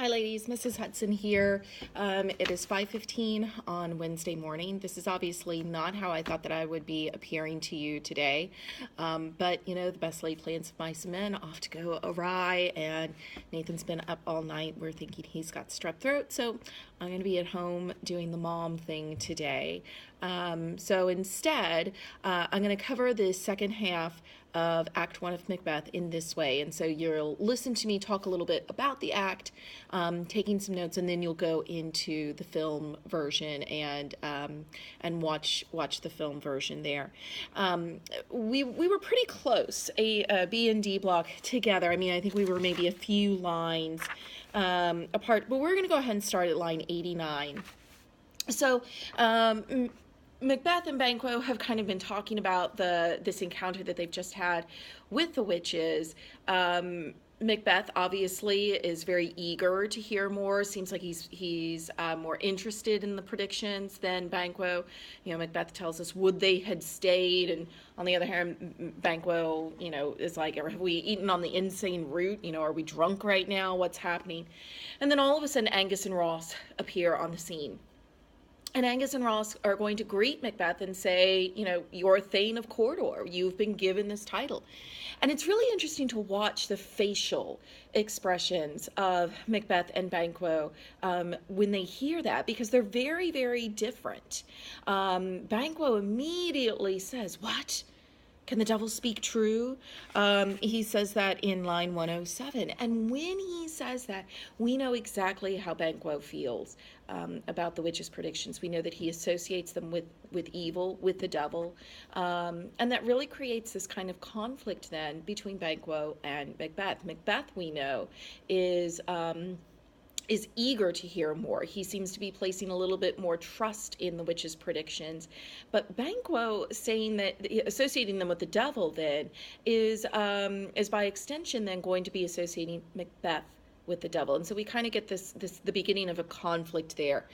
Hi ladies, Mrs. Hudson here. It is 5:15 on Wednesday morning. This is obviously not how I thought that I would be appearing to you today. But you know, the best laid plans of mice and men off to go awry, and Nathan's been up all night. We're thinking he's got strep throat, so I'm going to be at home doing the mom thing today. So instead, I'm going to cover the second half of Act 1 of Macbeth in this way. And so you'll listen to me talk a little bit about the act, taking some notes, and then you'll go into the film version and watch the film version there. We were pretty close, a B and D block together. I mean, I think we were maybe a few lines apart, but we're going to go ahead and start at line 89. So Macbeth and Banquo have kind of been talking about this encounter that they've just had with the witches. Macbeth obviously is very eager to hear more. Seems like he's more interested in the predictions than Banquo. You know, Macbeth tells us, would they had stayed? And on the other hand, Banquo, you know, is like, have we eaten on the insane route? You know, are we drunk right now? What's happening? And then all of a sudden, Angus and Ross appear on the scene. And Angus and Ross are going to greet Macbeth and say, you know, you're Thane of Cawdor. You've been given this title. And it's really interesting to watch the facial expressions of Macbeth and Banquo when they hear that, because they're very, very different. Banquo immediately says, what? Can the devil speak true? He says that in line 107. And when he says that, we know exactly how Banquo feels about the witches' predictions. We know that he associates them with evil, with the devil. And that really creates this kind of conflict then between Banquo and Macbeth. Macbeth, we know, is eager to hear more. He seems to be placing a little bit more trust in the witches' predictions. But Banquo saying that, associating them with the devil then, is by extension then going to be associating Macbeth with the devil. And so we kind of get the beginning of a conflict there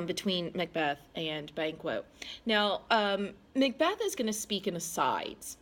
between Macbeth and Banquo. Now, Macbeth is going to speak in asides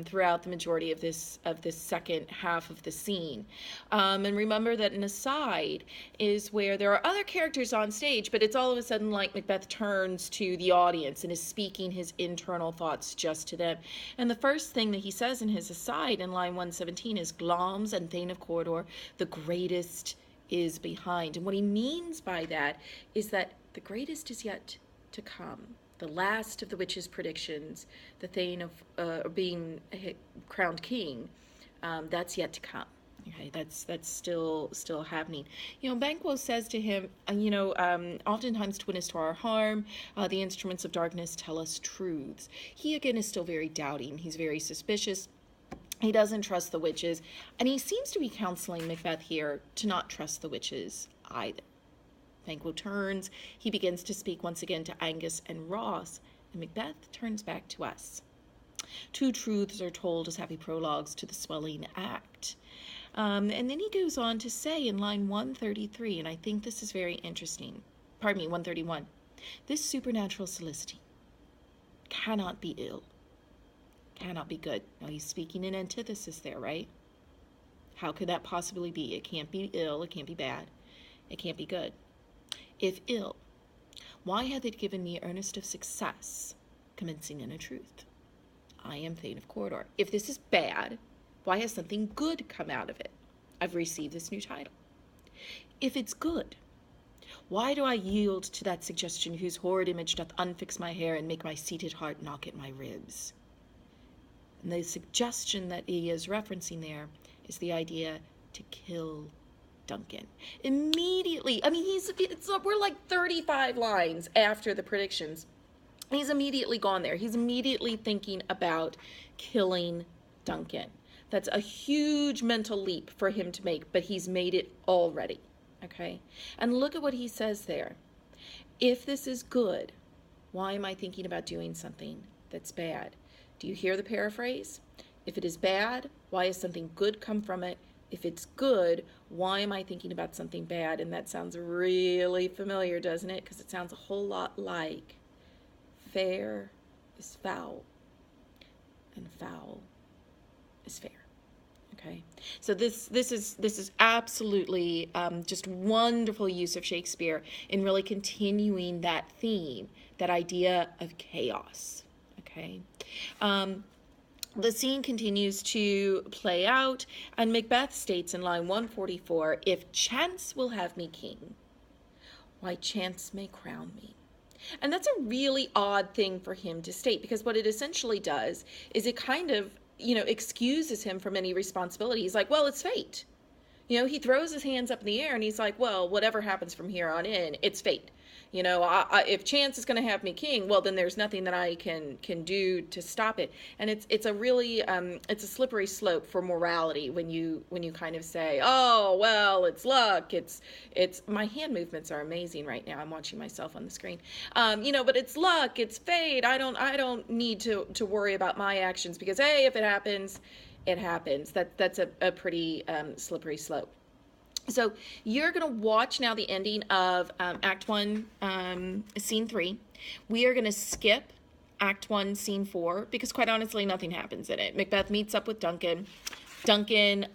throughout the majority of this second half of the scene. And remember that an aside is where there are other characters on stage, but it's all of a sudden like Macbeth turns to the audience and is speaking his internal thoughts just to them. And the first thing that he says in his aside in line 117 is, Glamis and Thane of Cawdor, the greatest is behind. And what he means by that is that the greatest is yet to come. The last of the witches' predictions, the Thane of being crowned king, that's yet to come. Okay, that's still happening. You know, Banquo says to him, oftentimes twin is to our harm. The instruments of darkness tell us truths. He again is still very doubting. He's very suspicious. He doesn't trust the witches, and he seems to be counseling Macbeth here to not trust the witches either. Banquo turns, he begins to speak once again to Angus and Ross, and Macbeth turns back to us. Two truths are told as happy prologues to the swelling act. And then he goes on to say in line 133, and I think this is very interesting, 131, this supernatural felicity cannot be ill, cannot be good. Now he's speaking in antithesis there, right? How could that possibly be? It can't be ill, it can't be bad, it can't be good. If ill, why hath it given me earnest of success, commencing in a truth? I am Thane of Cawdor. If this is bad, why has something good come out of it? I've received this new title. If it's good, why do I yield to that suggestion whose horrid image doth unfix my hair and make my seated heart knock at my ribs? And the suggestion that he is referencing there is the idea to kill Duncan. Immediately, I mean, we're like 35 lines after the predictions. He's immediately gone there. He's immediately thinking about killing Duncan. That's a huge mental leap for him to make, but he's made it already, okay? And look at what he says there. If this is good, why am I thinking about doing something that's bad? Do you hear the paraphrase? If it is bad, why has something good come from it? If it's good, why am I thinking about something bad? And that sounds really familiar, doesn't it? Because it sounds a whole lot like fair is foul, and foul is fair. Okay. Okay, so this is absolutely just wonderful use of Shakespeare in really continuing that theme, that idea of chaos. Okay, um, the scene continues to play out, and Macbeth states in line 144, "If chance will have me king, why chance may crown me." And that's a really odd thing for him to state, because what it essentially does is it kind of, excuses him from any responsibility. He's like, well, it's fate. He throws his hands up in the air and he's like, well, whatever happens from here on in, it's fate. If chance is going to have me king, well, then there's nothing that I can do to stop it. And it's a really it's a slippery slope for morality when you kind of say, oh, well, it's luck. It's my hand movements are amazing right now. I'm watching myself on the screen. But it's luck. It's fate. I don't need to worry about my actions, because hey, if it happens, it happens. That's a pretty slippery slope. So you're going to watch now the ending of Act 1, Scene 3. We are going to skip Act 1, Scene 4, because quite honestly, nothing happens in it. Macbeth meets up with Duncan. Duncan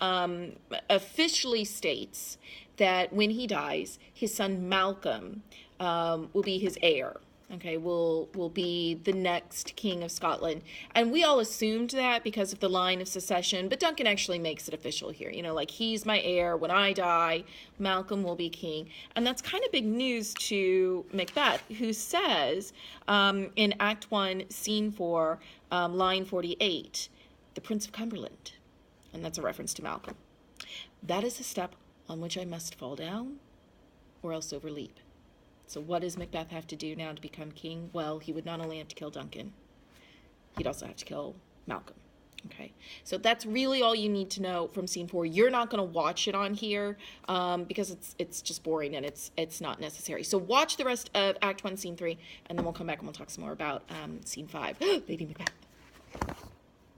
officially states that when he dies, his son Malcolm will be his heir. Okay, will be the next king of Scotland. And we all assumed that because of the line of succession, but Duncan actually makes it official here. Like, he's my heir. When I die, Malcolm will be king. And that's kind of big news to Macbeth, who says in Act 1, Scene 4, line 48, the Prince of Cumberland. And that's a reference to Malcolm. That is a step on which I must fall down or else overleap. So what does Macbeth have to do now to become king? Well, he would not only have to kill Duncan, he'd also have to kill Malcolm. Okay, so that's really all you need to know from Scene 4. You're not going to watch it on here because it's just boring and it's not necessary. So watch the rest of Act 1, Scene 3, and then we'll come back and we'll talk some more about Scene 5. Lady Macbeth.